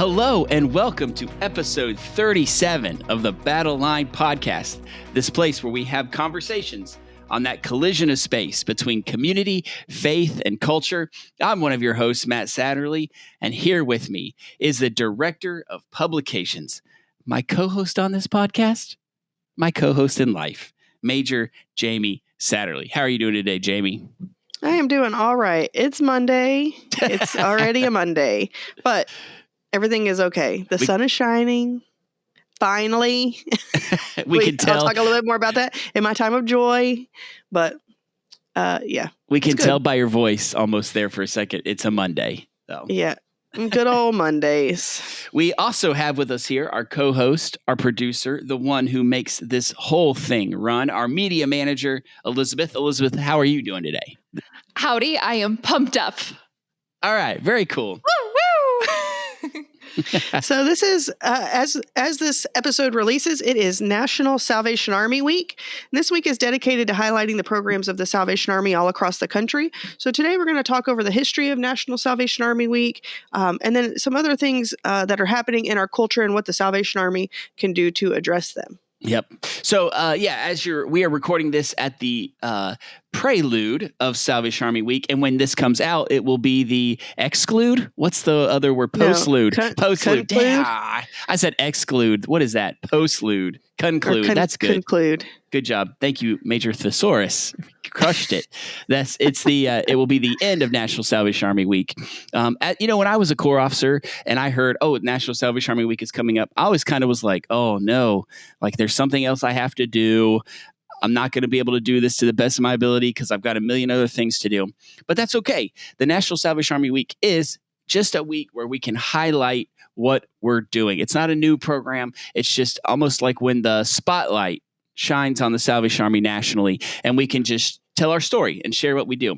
Hello and welcome to episode 37 of the Battle Line Podcast, this place where we have conversations on that collision of space between community, faith, and culture. I'm one of your hosts, Matt Satterley, and here with me is the Director of Publications, my co-host on this podcast, my co-host in life, Major Jamie Satterley. How are you doing today, Jamie? I am doing all right. It's Monday. It's already a Monday, but everything is okay. The sun is shining. Finally. we can tell. I'll talk a little bit more about that in my time of joy, but yeah. We can tell by your voice almost there for a second. It's a Monday, though. Yeah. Good old Mondays. We also have with us here our co-host, our producer, the one who makes this whole thing run, our media manager, Elizabeth. Elizabeth, how are you doing today? Howdy, I am pumped up. All right, very cool. Woo, woo. So this is, as this episode releases, it is National Salvation Army Week. And this week is dedicated to highlighting the programs of the Salvation Army all across the country. So today we're going to talk over the history of National Salvation Army Week, and then some other things that are happening in our culture and what the Salvation Army can do to address them. Yep. So, we are recording this at the prelude of Salvation Army Week, and when this comes out, it will be the exclude. What's the other word? Postlude. Postlude. Yeah, I said exclude. What is that? Postlude. Conclude. That's good. Conclude. Good job. Thank you, Major Thesaurus. Crushed it. It will be the end of National Salvation Army Week. When I was a Corps officer and I heard, National Salvation Army Week is coming up, I always kind of was like, oh no, like there's something else I have to do. I'm not going to be able to do this to the best of my ability because I've got a million other things to do. But that's okay. The National Salvation Army Week is just a week where we can highlight what we're doing. It's not a new program. It's just almost like when the spotlight shines on the Salvation Army nationally, and we can just tell our story and share what we do.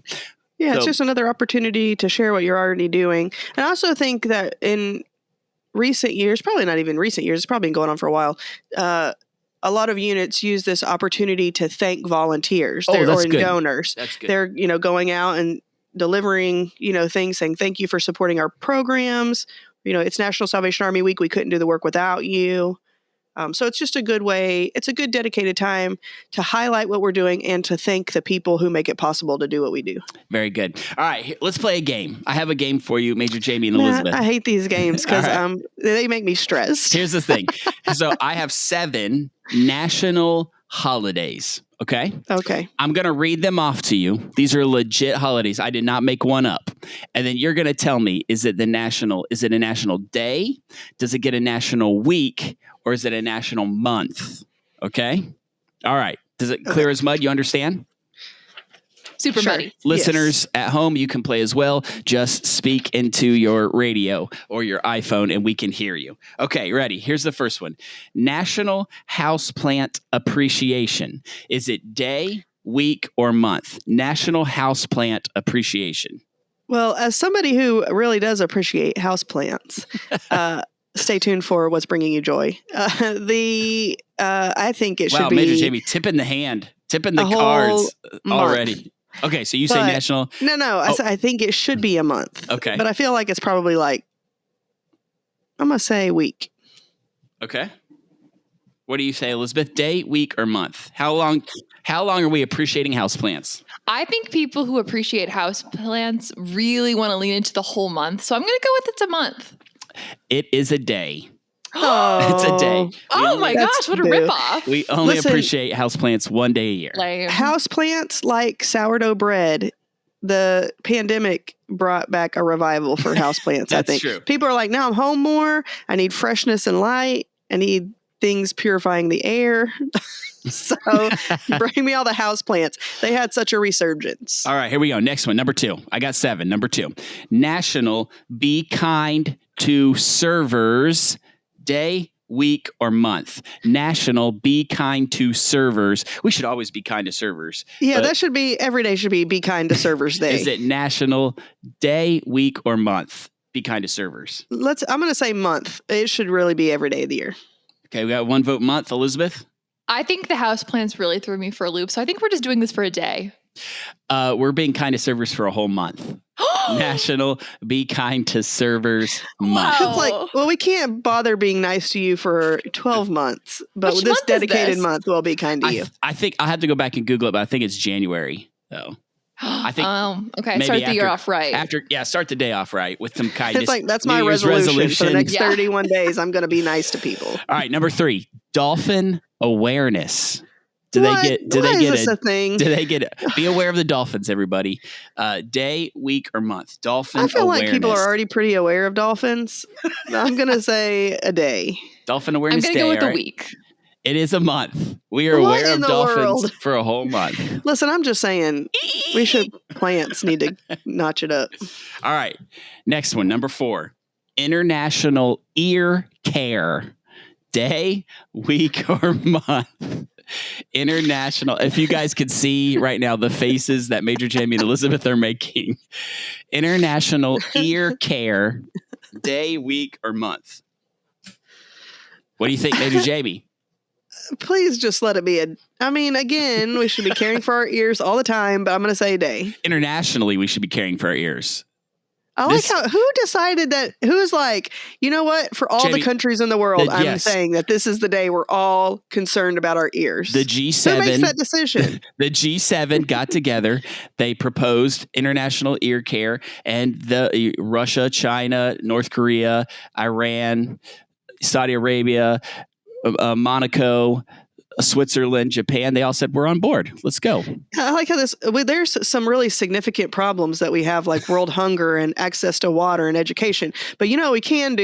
Yeah, it's just another opportunity to share what you're already doing. And I also think that in recent years, probably not even recent years, it's probably been going on for a while, a lot of units use this opportunity to thank volunteers or donors. That's good. They're, going out and delivering, things saying, thank you for supporting our programs. It's National Salvation Army Week. We couldn't do the work without you. So it's just a good way. It's a good dedicated time to highlight what we're doing and to thank the people who make it possible to do what we do. Very good. All right, let's play a game. I have a game for you, Major Jamie and Elizabeth. I hate these games because they make me stressed. Here's the thing. So I have 7 national holidays. Okay. I'm going to read them off to you. These are legit holidays. I did not make one up. And then you're going to tell me, is it a national day? Does it get a national week? Or is it a national month? Okay. All right. Does it clear as mud? You understand? Super muddy. Listeners at home, you can play as well. Just speak into your radio or your iPhone and we can hear you. Okay, ready. Here's the first one. National Houseplant Appreciation. Is it day, week, or month? National Houseplant Appreciation. Well, as somebody who really does appreciate houseplants, stay tuned for what's bringing you joy. I think it should be... Wow, Major Jamie, tipping the cards already. Month. Okay, so you say national... No, I think it should be a month. Okay. But I feel like it's probably I'm going to say week. Okay. What do you say, Elizabeth? Day, week, or month? How long are we appreciating houseplants? I think people who appreciate houseplants really want to lean into the whole month. So I'm going to go with it's a month. It is a day. Oh, it's a day. Oh my gosh, what a ripoff. We only appreciate houseplants one day a year. Houseplants like sourdough bread. The pandemic brought back a revival for houseplants, I think. True. People are like, now I'm home more. I need freshness and light. I need things purifying the air. So bring me all the houseplants. They had such a resurgence. All right, here we go. Next one, number 2. I got 7. Number 2. National Be Kind to Servers Day, week, or month. National Be Kind to Servers. We should always be kind to servers. Yeah, that should be, every day should be Kind to Servers Day. Is it national day, week, or month? Be kind to servers. I'm going to say month. It should really be every day of the year. Okay, we got 1 vote month. Elizabeth? I think the houseplants really threw me for a loop. So I think we're just doing this for a day. We're being kind to servers for a whole month. National Be Kind to Servers Month. Wow. It's like, well, we can't bother being nice to you for 12 months, but Which this month is dedicated this? month will be kind to you. I think I'll have to go back and Google it, but I think it's January though. I think Okay. maybe Start the year after- off right. Start the day off right with some kindness. It's like, that's New my Year's resolution. For the next Yeah. 31 days, I'm going to be nice to people. All right, number 3, dolphin awareness. Why Do is they get this it? a thing? Do they get it? Be aware of the dolphins, everybody. Day, week, or month. Dolphin I feel awareness. like people are already pretty aware of dolphins. I'm going to say a day. Dolphin I'm awareness going to day. go with all a right? week. It is a month. We are What aware in of the dolphins world? for a whole month. Listen, I'm just saying plants need to notch it up. All right. Next one, number 4. International Ear Care Day, week, or month. International. If you guys could see right now the faces that Major Jamie and Elizabeth are making. International Ear Care Day, week, or month. What do you think, Major Jamie? Please just let it be again, we should be caring for our ears all the time, but I'm going to say a day. Internationally, we should be caring for our ears. I like who decided that, who's like, you know what, for all Jamie, the countries in the world, I'm yes. saying that this is the day we're all concerned about our ears. The Who makes G7, that decision? the G7 got together. They proposed international ear care, and the Russia, China, North Korea, Iran, Saudi Arabia, Monaco, Switzerland, Japan, they all said, we're on board. Let's go. I like how there's some really significant problems that we have, like world hunger and access to water and education. But you know, we can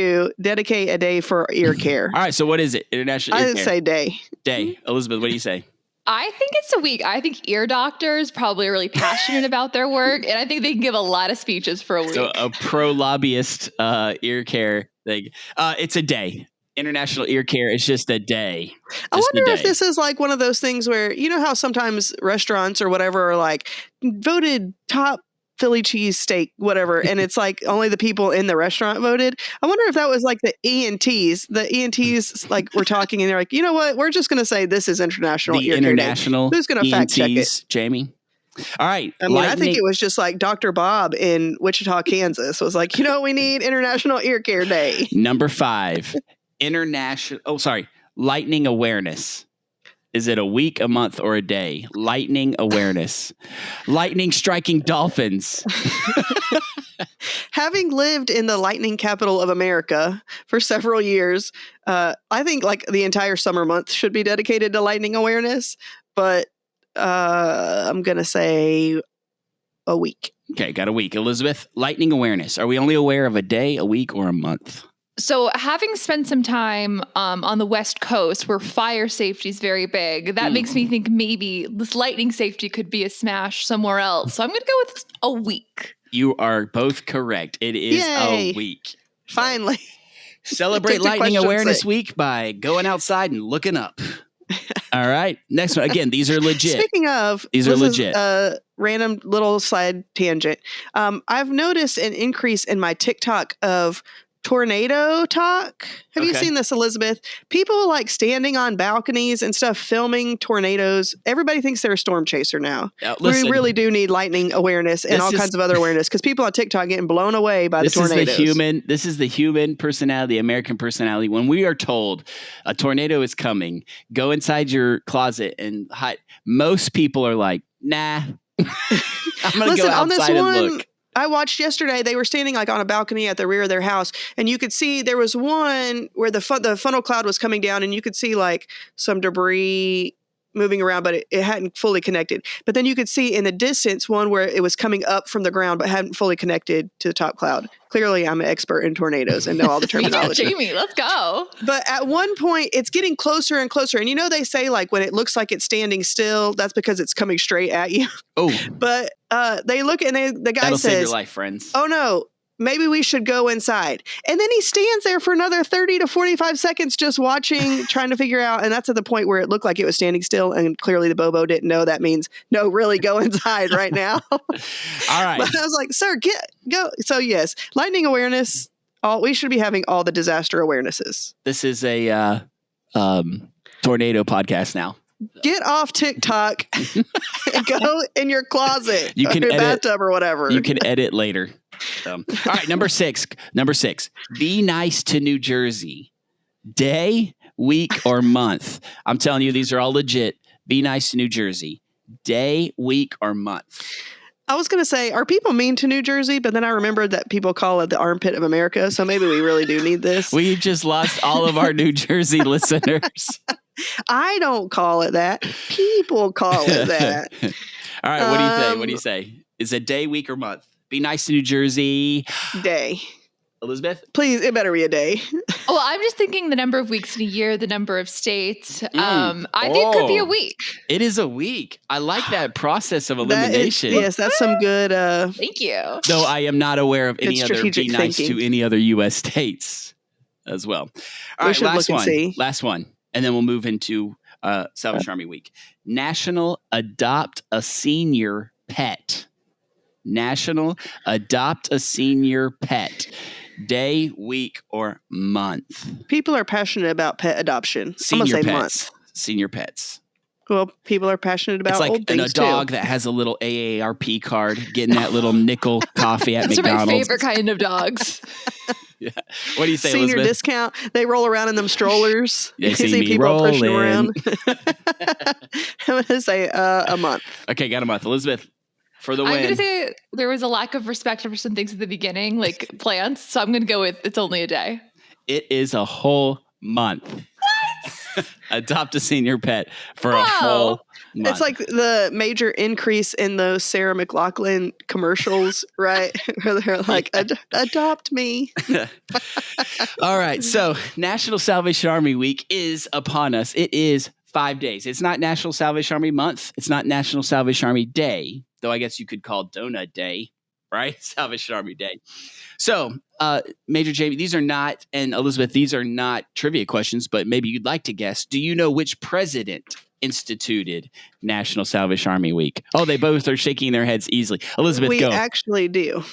dedicate a day for ear care. All right. So what is it? International Ear I Care say day. Day. Elizabeth, what do you say? I think it's a week. I think ear doctors probably are really passionate about their work, and I think they can give a lot of speeches for a week. So a pro lobbyist ear care thing. It's a day. International Ear Care is just a day. I Just a wonder if day. this is like one of those things where, you know how sometimes restaurants or whatever are like voted top Philly cheese steak, whatever, and it's like only the people in the restaurant voted. I wonder if that was like the ENTs. The ENTs like were talking and they're like, you know what? We're just going to say this is International The Ear Care Day. international Who's going to fact check it? ENTs, Jamie? All right. I mean, I think it was just like Dr. Bob in Wichita, Kansas was like, you know what we need? International Ear Care Day. Number 5. Lightning awareness. Is it a week, a month, or a day? Lightning awareness. Lightning striking dolphins. Having lived in the lightning capital of America for several years, I think like the entire summer month should be dedicated to lightning awareness, but I'm going to say a week. Okay, got a week. Elizabeth, lightning awareness. Are we only aware of a day, a week, or a month? So, having spent some time on the West Coast where fire safety is very big, that makes me think maybe this lightning safety could be a smash somewhere else. So, I'm going to go with a week. You are both correct. It is Yay. a week. Finally. Celebrate Took the Lightning question's Awareness sake. Week by going outside and looking up. All right. Next one. Again, these are legit. Speaking of, These are this is legit. a random little side tangent. I've noticed an increase in my TikTok of tornado talk. Have you Okay. seen this, Elizabeth? People like standing on balconies and stuff filming tornadoes. Everybody thinks they're a storm chaser now. Listen, We really do need lightning awareness and This all is- kinds of other awareness because people on TikTok getting blown away by the this is tornadoes. this is the human personality, American personality. When we are told a tornado is coming, go inside your closet and hide. Most people are like, nah. I'm going to Listen, go on this outside and one, look. I watched yesterday, they were standing like on a balcony at the rear of their house, and you could see there was one where the funnel cloud was coming down, and you could see like some debris moving around, but it hadn't fully connected. But then you could see in the distance one where it was coming up from the ground, but hadn't fully connected to the top cloud. Clearly, I'm an expert in tornadoes and know all the Me too, terminology. Jamie, let's go. But at one point, it's getting closer and closer. And you know, they say like when it looks like it's standing still, that's because it's coming straight at you. Oh, But they look and the guy that'll save your says, life, friends. oh no, maybe we should go inside. And then he stands there for another 30 to 45 seconds just watching, trying to figure out. And that's at the point where it looked like it was standing still. And clearly the Bobo didn't know that means, no, really go inside right now. All right. But I was like, sir, go. So yes, lightning awareness. We should be having all the disaster awarenesses. This is a tornado podcast now. Get off TikTok and go in your closet You can or your edit- bathtub or whatever. You can edit later. All right, number six. Be nice to New Jersey. Day, week, or month? I'm telling you, these are all legit. Be nice to New Jersey. Day, week, or month? I was going to say, are people mean to New Jersey? But then I remembered that people call it the armpit of America. So maybe we really do need this. We've just lost all of our New Jersey listeners. I don't call it that. People call it that. All right, what do you say? What do you say? Is it day, week, or month? Be nice to New Jersey. Day. Elizabeth? Please, it better be a day. Well, I'm just thinking the number of weeks in a year, the number of states. I think it could be a week. It is a week. I like that process of elimination. Yes, that's some good. Thank you. Though I am not aware of any other strategic be nice thinking. to any other U.S. states as well. All We right, should last look and one. see. Last one. And then we'll move into Salvation Army Week. National Adopt a Senior Pet. National Adopt a Senior Pet. Day, week, or month? People are passionate about pet adoption. Senior I'm gonna say pets. month. Senior pets. Well, people are passionate about It's like old a things dog too. that has a little AARP card, getting that little nickel coffee at Those are McDonald's. my favorite kind of dogs. What do you say, Senior Elizabeth? discount. They roll around in them strollers. They You see see me people pushing rolling. around. I'm gonna say a month. Okay, got a month. Elizabeth, for the I'm win. going to say there was a lack of respect for some things at the beginning, like plants. So I'm going to go with it's only a day. It is a whole month. Adopt a senior pet for a Wow. whole month. It's like the major increase in those Sarah McLachlan commercials, right? Where they're like, adopt me. All right. So National Salvation Army Week is upon us. It is 5 days. It's not National Salvation Army Month. It's not National Salvation Army Day, though I guess you could call Donut Day, right? Salvation Army Day. So, Major Jamie, these are not, and Elizabeth, these are not trivia questions, but maybe you'd like to guess. Do you know which president instituted National Salvation Army Week? Oh, they both are shaking their heads easily. Elizabeth, We go. actually do.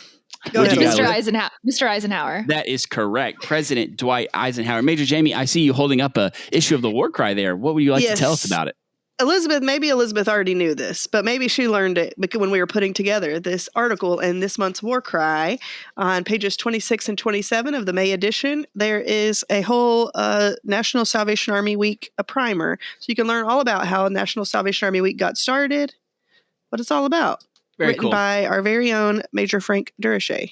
Go Where'd ahead, you go? Elizabeth. Mr. Eisenhower. That is correct. President Dwight Eisenhower. Major Jamie, I see you holding up a issue of the war cry there. What would you like to tell us Yes. about it? Elizabeth, maybe Elizabeth already knew this, but maybe she learned it because when we were putting together this article in this month's War Cry on pages 26 and 27 of the May edition, there is a whole National Salvation Army Week, a primer. So you can learn all about how National Salvation Army Week got started, what it's all about. Very Written cool. by our very own Major Frank Durachet.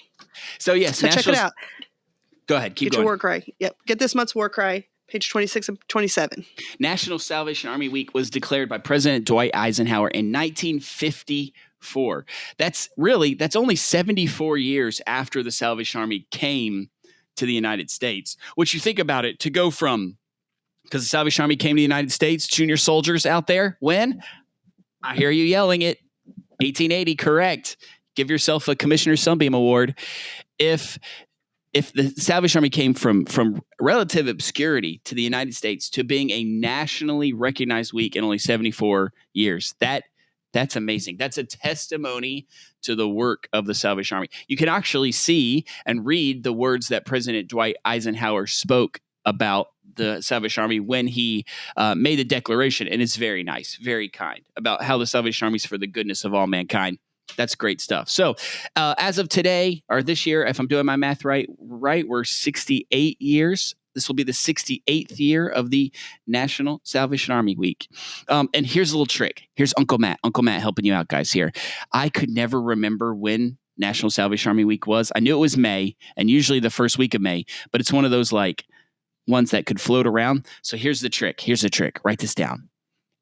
So, yes, So check it out. Go ahead. Keep Get going. your War Cry. Yep. Get this month's War Cry, page 26 and 27. National Salvation Army Week was declared by President Dwight Eisenhower in 1954. That's only 74 years after the Salvation Army came to the United States. Which you think about it, to go from, because the Salvation Army came to the United States, junior soldiers out there, when? I hear you yelling it. 1880, correct. Give yourself a Commissioner Sunbeam Award. If the Salvation Army came from relative obscurity to the United States to being a nationally recognized week in only 74 years, that's amazing. That's a testimony to the work of the Salvation Army. You can actually see and read the words that President Dwight Eisenhower spoke about the Salvation Army when he made the declaration, and it's very nice, very kind, about how the Salvation Army is for the goodness of all mankind. That's great stuff. So as of today, or this year, if I'm doing my math right, we're 68 years. This will be the 68th year of the National Salvation Army Week. And here's a little trick. Here's Uncle Matt. Uncle Matt helping you out, guys, here. I could never remember when National Salvation Army Week was. I knew it was May, and usually the first week of May, but it's one of those like ones that could float around. So here's the trick. Write this down.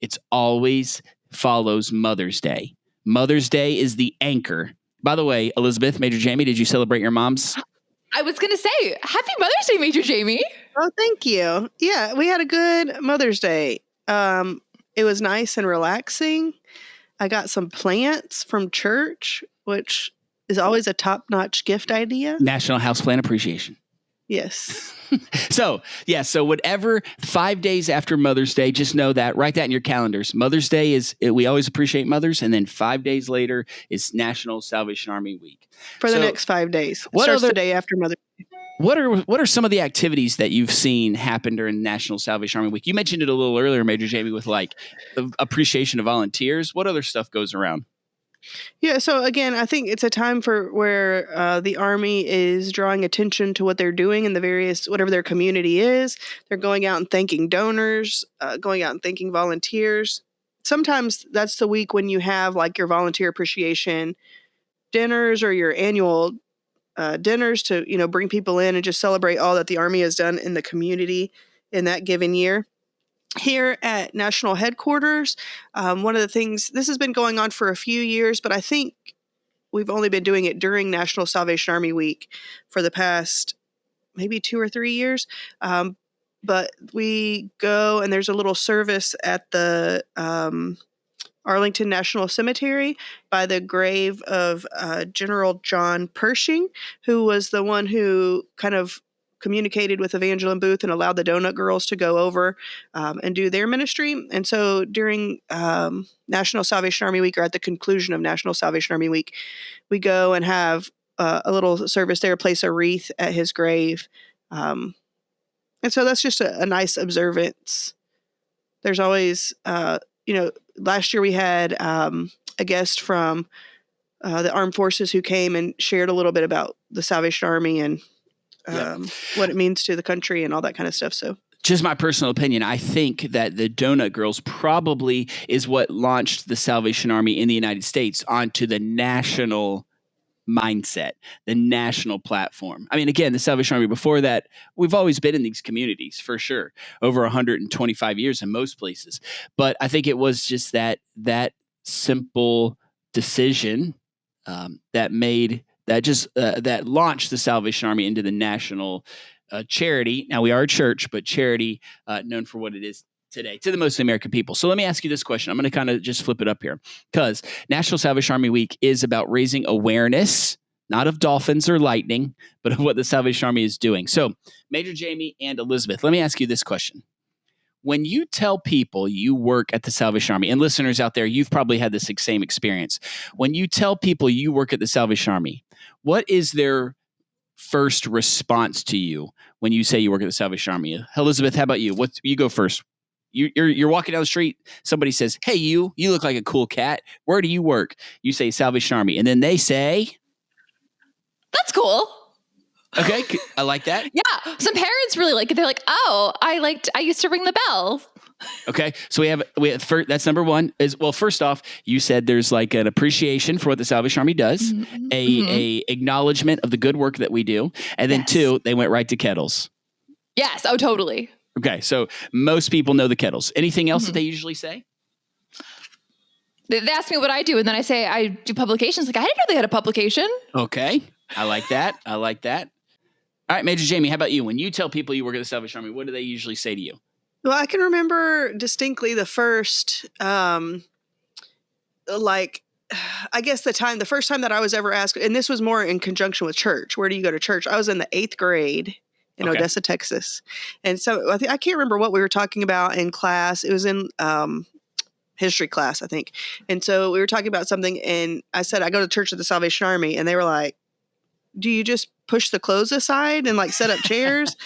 It's always follows Mother's Day. Mother's Day is the anchor. By the way, Elizabeth, Major Jamie, did you celebrate your mom's? I was going to say, Happy Mother's Day, Major Jamie. Oh, thank you. Yeah, we had a good Mother's Day. It was nice and relaxing. I got some plants from church, which is always a top-notch gift idea. National Houseplant Appreciation. Yes. So whatever 5 days after Mother's Day, just know that, write that in your calendars. Mother's Day we always appreciate mothers. And then 5 days later is National Salvation Army Week. For the So, next 5 days. It what starts other- the day after Mother's Day. What are some of the activities that you've seen happen during National Salvation Army Week? You mentioned it a little earlier, Major Jamie, with like appreciation of volunteers. What other stuff goes around? Yeah, so again, I think it's a time for where the Army is drawing attention to what they're doing in the various, whatever their community is. They're going out and thanking donors, going out and thanking volunteers. Sometimes that's the week when you have like your volunteer appreciation dinners or your annual dinners to, bring people in and just celebrate all that the Army has done in the community in that given year. Here at national headquarters, one of the things, this has been going on for a few years, but I think we've only been doing it during National Salvation Army Week for the past maybe 2 or 3 years. But we go and there's a little service at the Arlington National Cemetery by the grave of General John Pershing, who was the one who kind of communicated with Evangeline Booth and allowed the Donut Girls to go over and do their ministry. And so during National Salvation Army Week, or at the conclusion of National Salvation Army Week, we go and have a little service there, place a wreath at his grave. And so that's just a nice observance. There's always, last year we had a guest from the armed forces who came and shared a little bit about the Salvation Army and what it means to the country and all that kind of stuff. So just my personal opinion, I think that the Donut Girls probably is what launched the Salvation Army in the United States onto the national mindset, the national platform. I mean, again, the Salvation Army before that, we've always been in these communities for sure, over 125 years in most places. But I think it was just that simple decision that launched the Salvation Army into the national charity. Now, we are a church, but charity known for what it is today to the most American people. So let me ask you this question. I'm going to kind of just flip it up here, because National Salvation Army Week is about raising awareness, not of dolphins or lightning, but of what the Salvation Army is doing. So Major Jamie and Elizabeth, let me ask you this question. When you tell people you work at the Salvation Army, and listeners out there, you've probably had this same experience. When you tell people you work at the Salvation Army, what is their first response to you when you say you work at the Salvation Army? Elizabeth, how about you? You go first. You're walking down the street. Somebody says, "Hey, you look like a cool cat. Where do you work?" You say Salvation Army, and then they say, "That's cool." Okay, I like that. Yeah, some parents really like it. They're like, "Oh, I used to ring the bell." Okay, so we have first, that's number one. First off, you said there's like an appreciation for what the Salvation Army does, a acknowledgement of the good work that we do, and then two, they went right to kettles. Yes. Oh, totally. Okay, so most people know the kettles. Anything else that they usually say? They ask me what I do, and then I say I do publications. Like, I didn't know they had a publication. Okay, I like that. I like that. All right, Major Jamie, how about you? When you tell people you work at the Salvation Army, what do they usually say to you? Well, I can remember distinctly the first, I guess the first time that I was ever asked, and this was more in conjunction with church. Where do you go to church? I was in the 8th grade in Odessa, Texas. And so I can't remember what we were talking about in class. It was in history class, I think. And so we were talking about something, and I said, I go to church at the Salvation Army. And they were like, do you just push the clothes aside and like set up chairs?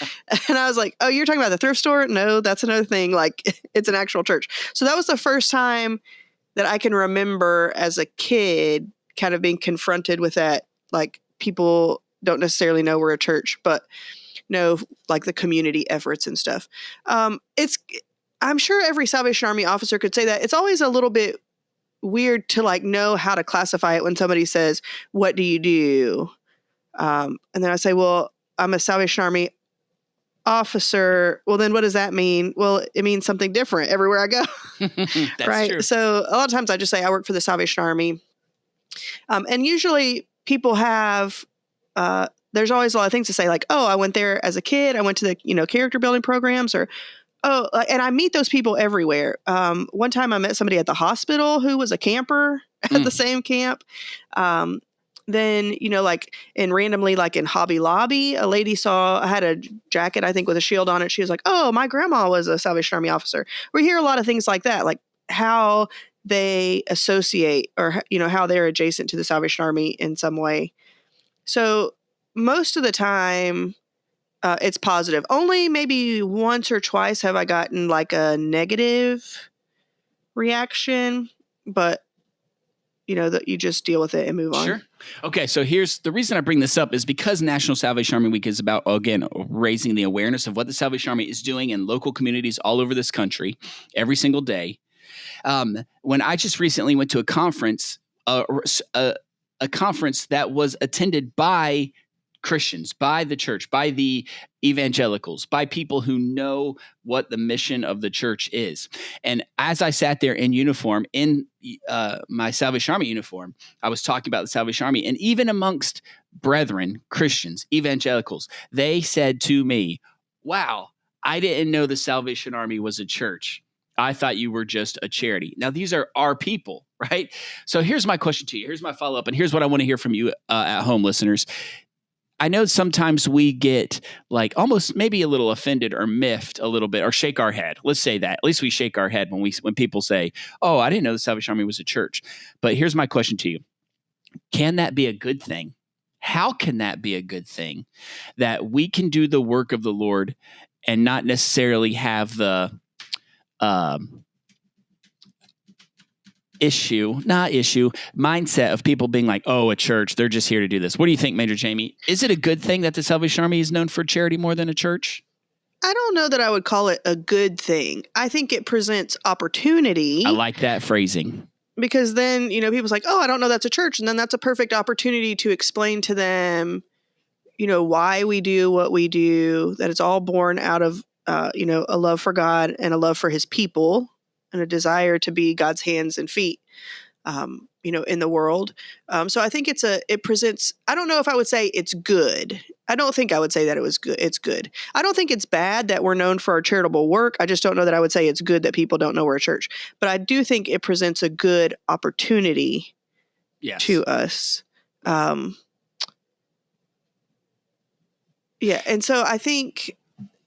And I was like, oh, you're talking about the thrift store? No, that's another thing. Like, it's an actual church. So that was the first time that I can remember as a kid kind of being confronted with that. Like, people don't necessarily know we're a church, but know like the community efforts and stuff. I'm sure every Salvation Army officer could say that. It's always a little bit weird to like know how to classify it when somebody says, what do you do? And then I say, well, I'm a Salvation Army officer. Well, then what does that mean? Well, it means something different everywhere I go. That's right. True. So a lot of times I just say I work for the Salvation Army. And usually people have, there's always a lot of things to say, like, oh, I went there as a kid. I went to the, character building programs, or, oh, and I meet those people everywhere. One time I met somebody at the hospital who was a camper at the same camp. Then, like randomly, like in Hobby Lobby, a lady I had a jacket, I think, with a shield on it. She was like, oh, my grandma was a Salvation Army officer. We hear a lot of things like that, like how they associate or, how they're adjacent to the Salvation Army in some way. So most of the time, it's positive. Only maybe once or twice have I gotten like a negative reaction, but that you just deal with it and move on. Sure. Okay. So here's the reason I bring this up is because National Salvation Army Week is about, again, raising the awareness of what the Salvation Army is doing in local communities all over this country every single day. When I just recently went to a conference, a conference that was attended by Christians, by the church, by the evangelicals, by people who know what the mission of the church is. And as I sat there in uniform, in my Salvation Army uniform, I was talking about the Salvation Army. And even amongst brethren, Christians, evangelicals, they said to me, wow, I didn't know the Salvation Army was a church. I thought you were just a charity. Now, these are our people, right? So here's my question to you. Here's my follow-up. And here's what I want to hear from you at home, listeners. I know sometimes we get like almost maybe a little offended or miffed a little bit or shake our head. Let's say that. At least we shake our head when people say, oh, I didn't know the Salvation Army was a church. But here's my question to you. Can that be a good thing? How can that be a good thing that we can do the work of the Lord and not necessarily have the mindset of people being like, oh, a church, they're just here to do this. What do you think, Major Jamie? Is it a good thing that the Salvation Army is known for charity more than a church? I don't know that I would call it a good thing. I think it presents opportunity. I like that phrasing. Because then, people's like, oh, I don't know that's a church. And then that's a perfect opportunity to explain to them, why we do what we do, that it's all born out of, a love for God and a love for his people and a desire to be God's hands and feet, in the world. So I think it presents, I don't know if I would say it's good. I don't think I would say that it was good. It's good. I don't think it's bad that we're known for our charitable work. I just don't know that I would say it's good that people don't know we're a church. But I do think it presents a good opportunity to us. And so I think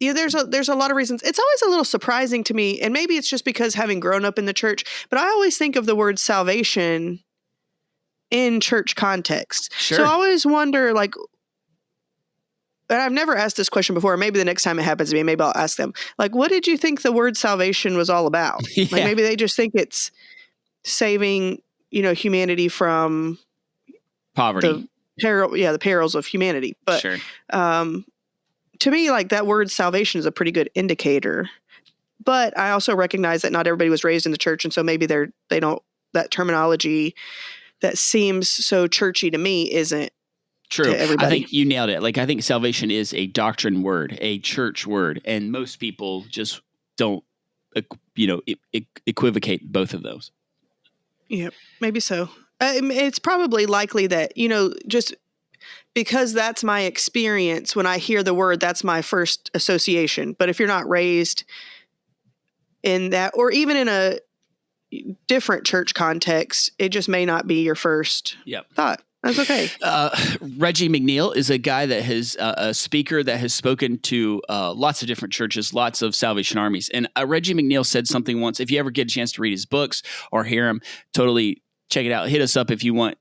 there's a lot of reasons. It's always a little surprising to me, and maybe it's just because having grown up in the church, but I always think of the word salvation in church context. Sure. So I always wonder, and I've never asked this question before. Maybe the next time it happens to me, maybe I'll ask them, what did you think the word salvation was all about? Yeah. Maybe they just think it's saving, humanity from poverty, the perils of humanity. But sure. To me, that word salvation is a pretty good indicator. But I also recognize that not everybody was raised in the church, and so maybe they don't, that terminology that seems so churchy to me isn't true. To everybody. I think you nailed it. I think salvation is a doctrine word, a church word, and most people just don't, equivocate both of those. Yeah, maybe so. It's probably likely that, just because that's my experience when I hear the word, that's my first association. But if you're not raised in that, or even in a different church context, it just may not be your first thought. That's okay. Reggie McNeil is a guy that has a speaker that has spoken to lots of different churches, lots of Salvation Armies. And Reggie McNeil said something once. If you ever get a chance to read his books or hear him, totally check it out. Hit us up if you want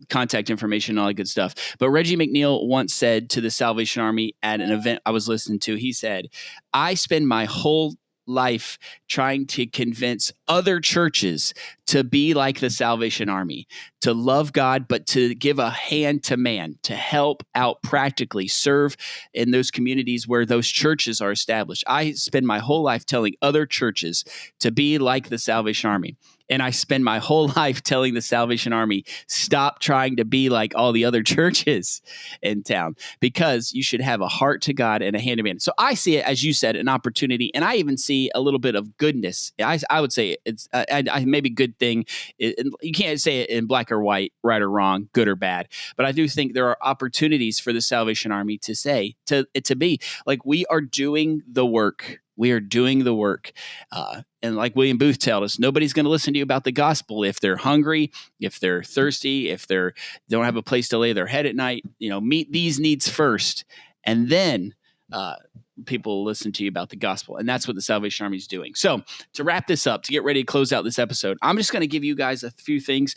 contact information and all that good stuff. But Reggie McNeil once said to the Salvation Army at an event I was listening to, he said, I spend my whole life trying to convince other churches to be like the Salvation Army, to love God, but to give a hand to man, to help out practically, serve in those communities where those churches are established. I spend my whole life telling other churches to be like the Salvation Army. And I spend my whole life telling the Salvation Army, stop trying to be like all the other churches in town, because you should have a heart to God and a hand to man. So I see it, as you said, an opportunity. And I even see a little bit of goodness. I would say it's maybe good thing. You can't say it in black or white, right or wrong, good or bad. But I do think there are opportunities for the Salvation Army to say, to be like, we are doing the work. We are doing the work. And like William Booth told us, nobody's going to listen to you about the gospel if they're hungry, if they're thirsty, if they don't have a place to lay their head at night. Meet these needs first, and then people will listen to you about the gospel. And that's what the Salvation Army is doing. So to wrap this up, to get ready to close out this episode, I'm just going to give you guys a few things.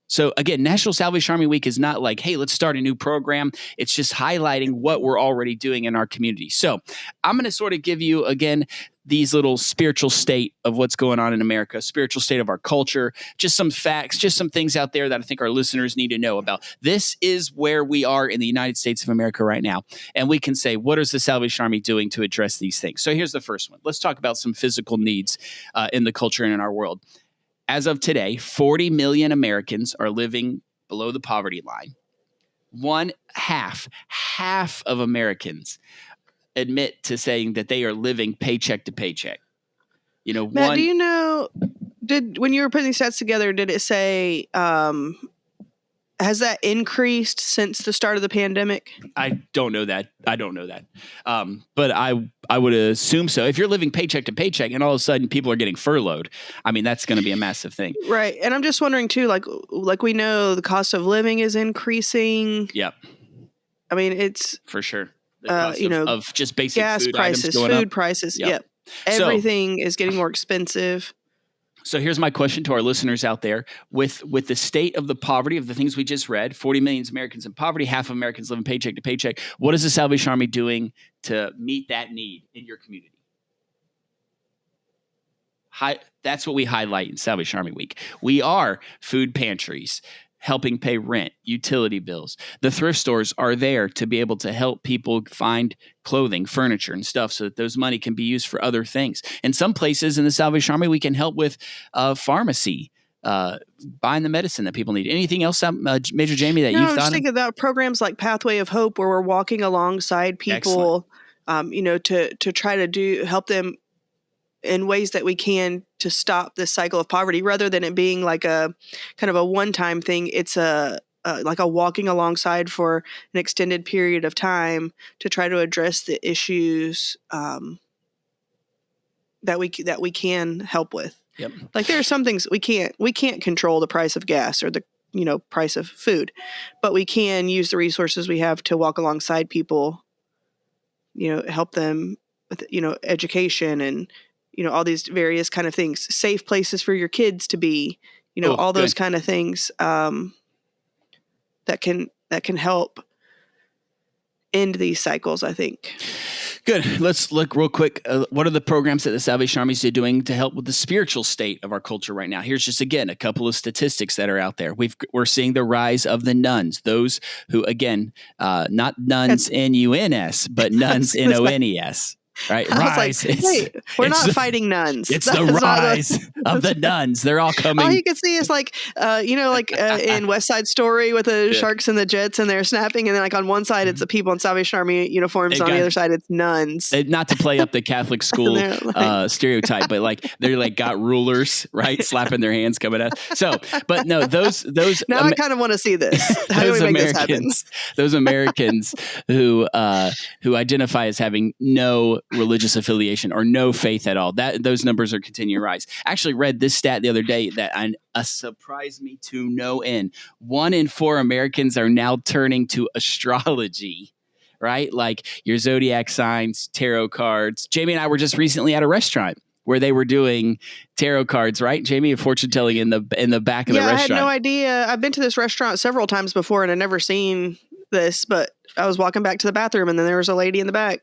So again, National Salvation Army Week is not like, hey, let's start a new program. It's just highlighting what we're already doing in our community. So I'm going to sort of give you, again, these little spiritual state of what's going on in America, spiritual state of our culture, just some facts, just some things out there that I think our listeners need to know about. This is where we are in the United States of America right now. And we can say, what is the Salvation Army doing to address these things? So here's the first one. Let's talk about some physical needs in the culture and in our world. As of today, 40 million Americans are living below the poverty line. Half of Americans admit to saying that they are living paycheck to paycheck. Matt, do you know, when you were putting these stats together, did it say, has that increased since the start of the pandemic? I don't know that. But I would assume so. If you're living paycheck to paycheck and all of a sudden people are getting furloughed, I mean, that's going to be a massive thing. Right. And I'm just wondering too, like we know the cost of living is increasing. Yep. I mean, it's for sure. The cost of just basic gas food prices, items going food up. prices. Yep. Everything is getting more expensive. So here's my question to our listeners out there. With the state of the poverty of the things we just read, 40 million Americans in poverty, half of Americans living paycheck to paycheck. What is the Salvation Army doing to meet that need in your community? That's what we highlight in Salvation Army Week. We are food pantries, helping pay rent, utility bills. The thrift stores are there to be able to help people find clothing, furniture, and stuff so that those money can be used for other things. In some places in the Salvation Army, we can help with pharmacy, buying the medicine that people need. Anything else, Major Jamie, that you've thought of? I'm just thinking about programs like Pathway of Hope, where we're walking alongside people, to try to help them in ways that we can to stop this cycle of poverty, rather than it being like a kind of a one-time thing. It's like a walking alongside for an extended period of time to try to address the issues that we can help with. Yep. Like there are some things we can't control the price of gas or the price of food, but we can use the resources we have to walk alongside people, help them with education and all these various kind of things, safe places for your kids to be, all those kind of things that can help end these cycles, I think. Good. Let's look real quick. What are the programs that the Salvation Army is doing to help with the spiritual state of our culture right now? Here's just, again, a couple of statistics that are out there. We're seeing the rise of the nuns, those who, again, not nuns N-U-N-S, but nuns N-O-N-E-S. Right, rise. Like, wait, we're not fighting nuns. It's the rise of the nuns. They're all coming. All you can see is in West Side Story with the sharks and the jets, and they're snapping, and then on one side it's the people in Salvation Army uniforms, on the other side it's nuns. Not to play up the Catholic school stereotype, but they're got rulers, right, slapping their hands coming out. So, but no, those. Now I kind of want to see this. How do we make this happen? Those Americans who identify as having no religious affiliation or no faith at all, those numbers are continuing to rise. I actually read this stat the other day that surprised me to no end. 1 in 4 Americans are now turning to astrology, right? Like your zodiac signs, tarot cards. Jamie and I were just recently at a restaurant where they were doing tarot cards, right, Jamie? Fortune telling in the back of the restaurant. I had no idea. I've been to this restaurant several times before and I'd never seen this, but I was walking back to the bathroom and then there was a lady in the back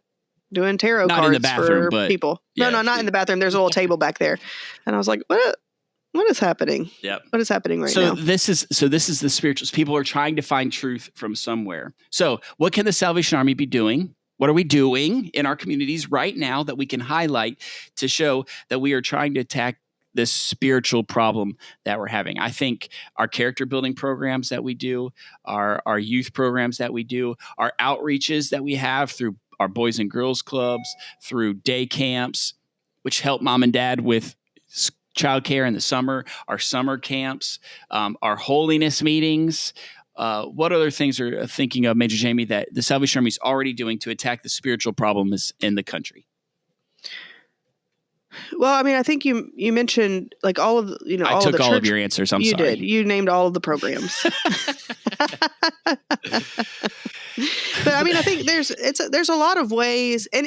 doing tarot cards in the bathroom, for people. No, not in the bathroom. There's a little table back there. And I was like, what is happening? Yep. What is happening right now? This is the spirituals. People are trying to find truth from somewhere. So what can the Salvation Army be doing? What are we doing in our communities right now that we can highlight to show that we are trying to attack this spiritual problem that we're having? I think our character building programs that we do, our youth programs that we do, our outreaches that we have through our Boys and Girls Clubs, through day camps, which help mom and dad with childcare in the summer, our summer camps, our holiness meetings. What other things are thinking of, Major Jamie, that the Salvation Army is already doing to attack the spiritual problems in the country? Well, I mean, I think you mentioned all of I took all of your answers. I'm sorry. You did. You named all of the programs. But I mean, I think there's a lot of ways, and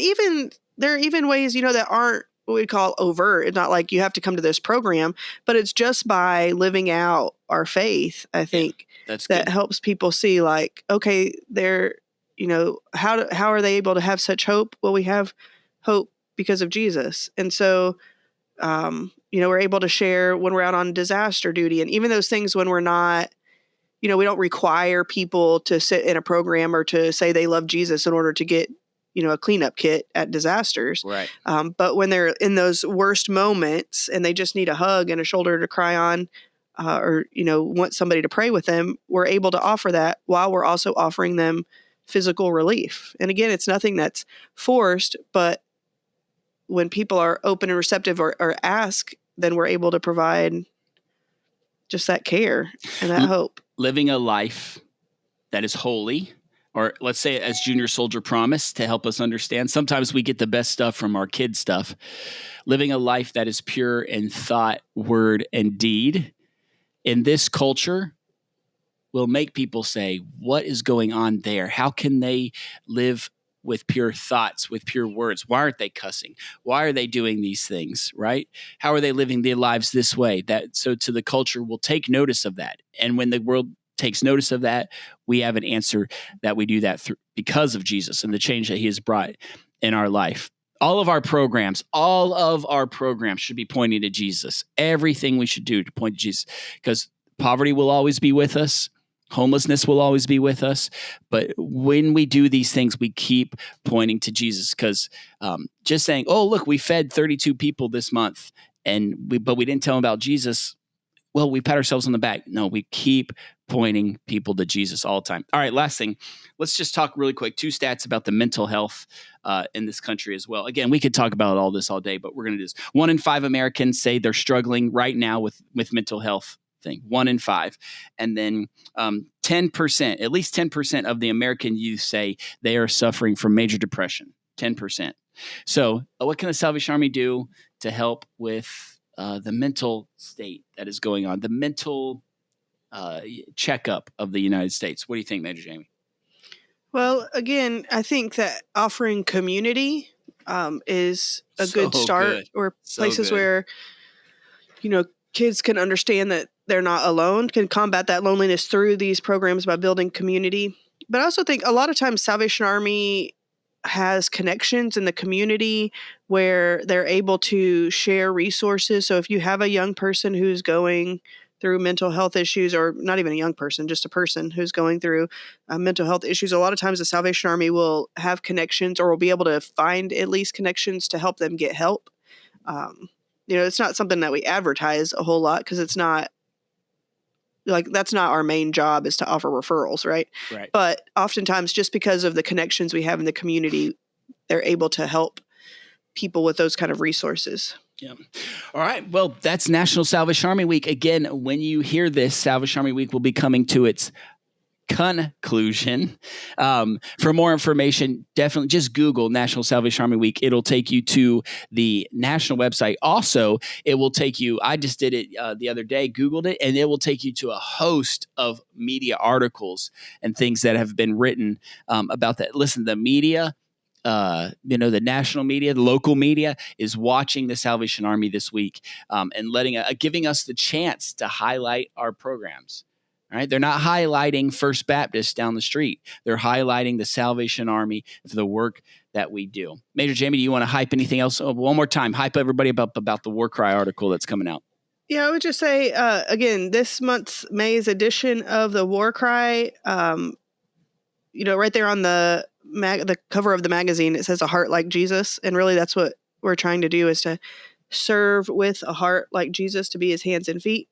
there are even ways that aren't what we call overt. It's not like you have to come to this program, but it's just by living out our faith, I think, That's that good. helps people see like, okay, they're, how are they able to have such hope? Well, we have hope because of Jesus. And so, we're able to share when we're out on disaster duty, and even those things when we're not, we don't require people to sit in a program or to say they love Jesus in order to get, a cleanup kit at disasters. Right. But when they're in those worst moments and they just need a hug and a shoulder to cry on, or, want somebody to pray with them, we're able to offer that while we're also offering them physical relief. And again, it's nothing that's forced, but when people are open and receptive or ask, then we're able to provide just that care and that hope. Living a life that is holy, or let's say as Junior Soldier promised, to help us understand. Sometimes we get the best stuff from our kid stuff. Living a life that is pure in thought, word, and deed in this culture will make people say, what is going on there? How can they live with pure thoughts, with pure words? Why aren't they cussing? Why are they doing these things, right? How are they living their lives this way? So to the culture, will take notice of that. And when the world takes notice of that, we have an answer that we do that through because of Jesus and the change that he has brought in our life. All of our programs should be pointing to Jesus. Everything we should do to point to Jesus, because poverty will always be with us. Homelessness will always be with us. But when we do these things, we keep pointing to Jesus, because just saying, oh, look, we fed 32 people this month, but we didn't tell them about Jesus. Well, we pat ourselves on the back. No, we keep pointing people to Jesus all the time. All right, last thing. Let's just talk really quick. 2 stats about the mental health in this country as well. Again, we could talk about all this all day, but we're going to do this. 1 in 5 Americans say they're struggling right now with mental health thing. 1 in 5. And then 10%, at least 10% of the American youth say they are suffering from major depression. 10%. So what can the Salvation Army do to help with the mental state that is going on, the mental checkup of the United States? What do you think, Major Jamie? Well, again, I think that offering community is a good start, or places where, kids can understand that they're not alone, can combat that loneliness through these programs by building community. But I also think a lot of times Salvation Army has connections in the community where they're able to share resources. So if you have a young person who's going through mental health issues, or not even a young person, just a person who's going through mental health issues, a lot of times the Salvation Army will have connections, or will be able to find at least connections to help them get help. It's not something that we advertise a whole lot, because it's not like, that's not our main job, is to offer referrals, right? Right. But oftentimes, just because of the connections we have in the community, they're able to help people with those kind of resources. Yeah. All right. Well, that's National Salvation Army Week. Again, when you hear this, Salvation Army Week will be coming to its conclusion. For more information, definitely just Google National Salvation Army Week. It'll take you to the national website. Also, it will take you, I just did it the other day, Googled it, and it will take you to a host of media articles and things that have been written about that. Listen, the media, the national media, the local media is watching the Salvation Army this week and giving us the chance to highlight our programs. Right? They're not highlighting First Baptist down the street. They're highlighting the Salvation Army for the work that we do. Major Jamie, do you want to hype anything else? Oh, one more time, hype everybody about the War Cry article that's coming out. Yeah, I would just say, again, this month's May's edition of the War Cry, right there on the cover of the magazine, it says a heart like Jesus. And really that's what we're trying to do, is to serve with a heart like Jesus, to be his hands and feet.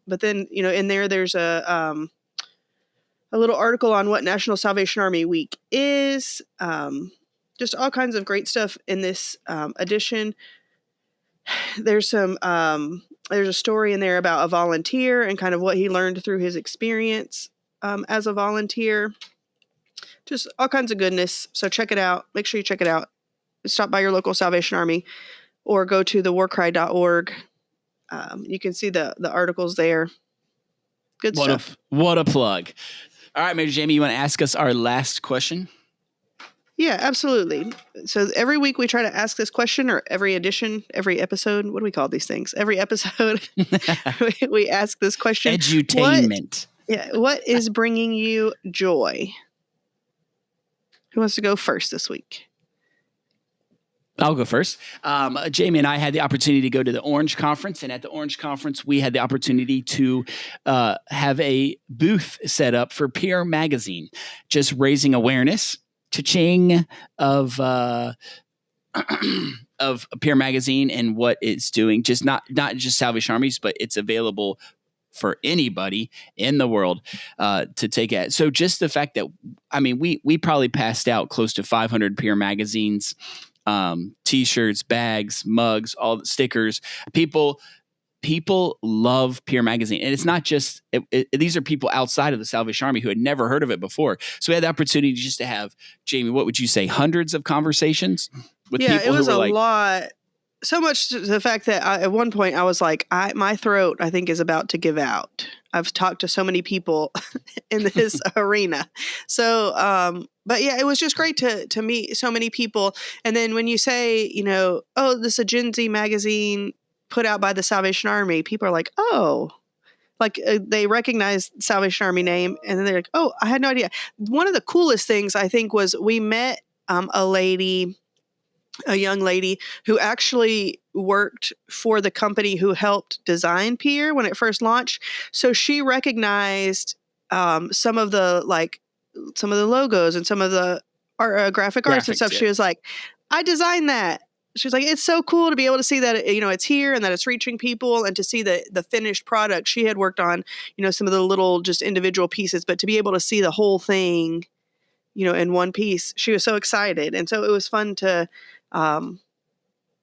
But then, in there's a little article on what National Salvation Army Week is. Just all kinds of great stuff in this edition. There's a story in there about a volunteer and kind of what he learned through his experience as a volunteer. Just all kinds of goodness. So check it out. Make sure you check it out. Stop by your local Salvation Army, or go to thewarcry.org. You can see the articles there. Good stuff. What a plug. All right, Major Jamie, you want to ask us our last question? Yeah, absolutely. So every week we try to ask this question, or every episode. What do we call these things? Every episode we ask this question. Edutainment. What is bringing you joy? Who wants to go first this week? I'll go first. Jamie and I had the opportunity to go to the Orange Conference, and at the Orange Conference, we had the opportunity to have a booth set up for Peer Magazine, just raising awareness, cha-ching, of Peer Magazine and what it's doing. Just not just Salvation Armies, but it's available for anybody in the world to take it. So just the fact that, I mean, we probably passed out close to 500 Peer Magazines, T-shirts, bags, mugs, all the stickers. People love Peer Magazine, and it's not just these are people outside of the Salvation Army who had never heard of it before. So we had the opportunity just to have, Jamie, what would you say, hundreds of conversations with people it was who were a lot. So much to the fact that at one point I was like, my throat, I think, is about to give out. I've talked to so many people in this arena. So, but yeah, it was just great to meet so many people. And then when you say, oh, this is a Gen Z magazine put out by the Salvation Army, people are like, oh, like they recognize Salvation Army name. And then they're like, oh, I had no idea. One of the coolest things I think was we met a young lady who actually worked for the company who helped design Peer when it first launched. So she recognized some of the logos and some of the graphic arts and stuff. Yeah. She was like, I designed that. She's like, it's so cool to be able to see that, it's here and that it's reaching people, and to see the finished product. She had worked on, some of the little just individual pieces, but to be able to see the whole thing, in one piece, she was so excited. And so it was fun to,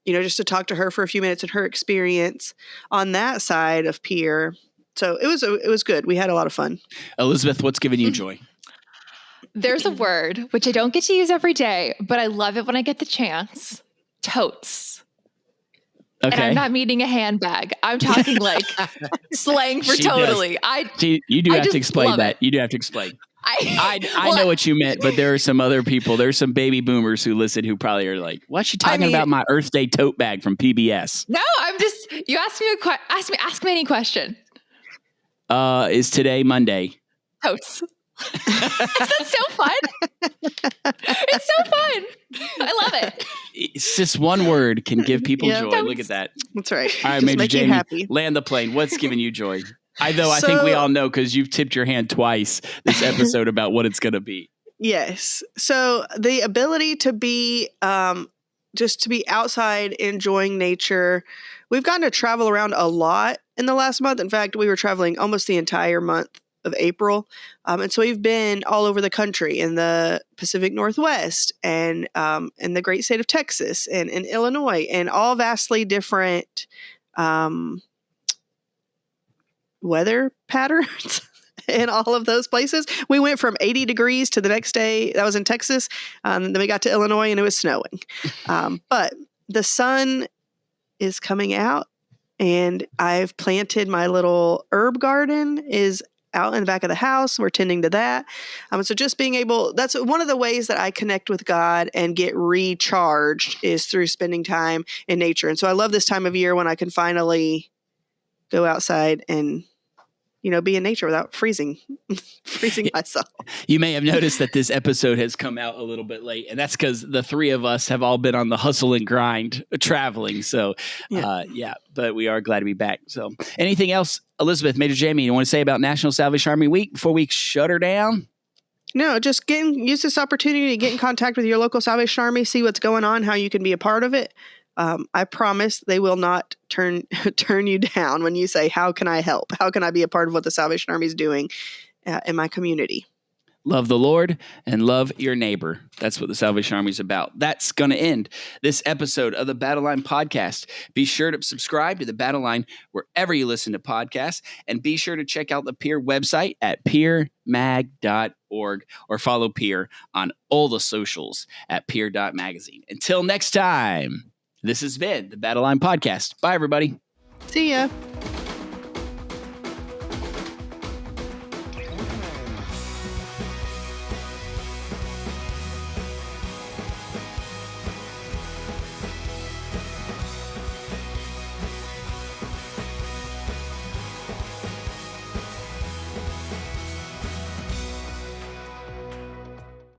just to talk to her for a few minutes and her experience on that side of Peer. So it was good. We had a lot of fun. Elizabeth, what's giving you joy? There's a word which I don't get to use every day, but I love it when I get the chance. Totes. Okay. And I'm not meaning a handbag. I'm talking like slang for totally. You do have to explain that. You do have to explain. I know what you meant, but there are some other people. There's some baby boomers who listen who probably are like, "What's she talking about? My Earth Day tote bag from PBS?" No, I'm just. You asked me ask me any question. Is today Monday? Totes. Isn't that so fun? It's so fun. I love it. It's just one word can give people joy. Totes. Look at that. That's right. All right, Major Jamie, land the plane. What's giving you joy? I think we all know, because you've tipped your hand twice this episode about what it's going to be. Yes. So the ability to be just to be outside enjoying nature. We've gotten to travel around a lot in the last month. In fact, we were traveling almost the entire month of April. And so we've been all over the country, in the Pacific Northwest, and in the great state of Texas, and in Illinois, and all vastly different weather patterns in all of those places. We went from 80 degrees to the next day. That was in Texas. Then we got to Illinois and it was snowing. But the sun is coming out, and I've planted my little herb garden is out in the back of the house. We're tending to that. So just being able, that's one of the ways that I connect with God and get recharged, is through spending time in nature. And so I love this time of year when I can finally go outside and, be in nature without freezing myself. You may have noticed that this episode has come out a little bit late, and that's because the three of us have all been on the hustle and grind traveling. So, but we are glad to be back. So anything else, Elizabeth, Major Jamie, you want to say about National Salvation Army Week before we shut her down? No, just use this opportunity to get in contact with your local Salvation Army, see what's going on, how you can be a part of it. I promise they will not turn you down when you say, how can I help? How can I be a part of what the Salvation Army is doing in my community? Love the Lord and love your neighbor. That's what the Salvation Army is about. That's going to end this episode of the Battle Line Podcast. Be sure to subscribe to the Battle Line wherever you listen to podcasts, and be sure to check out the Peer website at peermag.org, or follow Peer on all the socials at peer.magazine. Until next time. This has been the Battle Line Podcast. Bye, everybody. See ya.